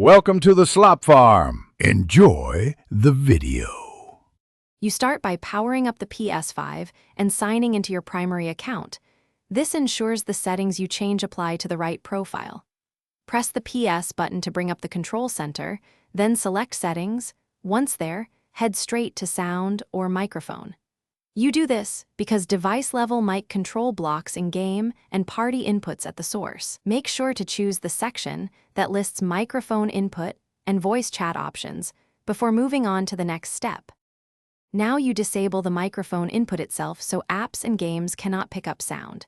Welcome to the Slop Farm. Enjoy the video. You start by powering up the Ps5 and signing into your primary account. This ensures the settings you change apply to the right profile. Press the PS button to bring up the control center, then select Settings. Once there, head straight to Sound or Microphone. You do this because device-level mic control blocks in-game and party inputs at the source. Make sure to choose the section that lists microphone input and voice chat options before moving on to the next step. Now you disable the microphone input itself so apps and games cannot pick up sound.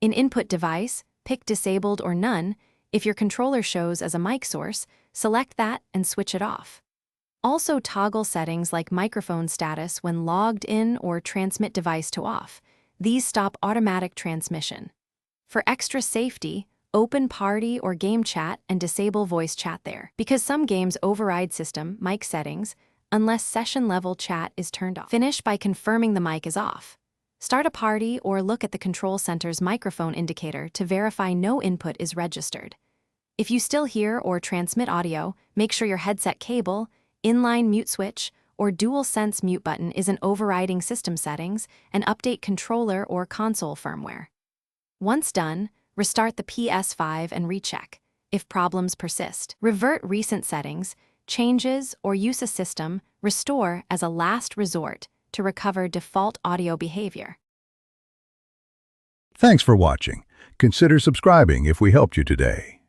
In Input Device, pick Disabled or None. If your controller shows as a mic source, select that and switch it off. Also toggle settings like microphone status when logged in or transmit device to off. These stop automatic transmission. For extra safety, open party or game chat and disable voice chat there, because some games override system mic settings unless session-level chat is turned off. Finish by confirming the mic is off. Start a party or look at the control center's microphone indicator to verify no input is registered. If you still hear or transmit audio, make sure your headset cable, inline mute switch, or dual sense mute button isn't overriding system settings, and update controller or console firmware. Once done, restart the PS5 and recheck. If problems persist, revert recent settings, changes, or use a system restore as a last resort to recover default audio behavior. Thanks for watching. Consider subscribing if we helped you today.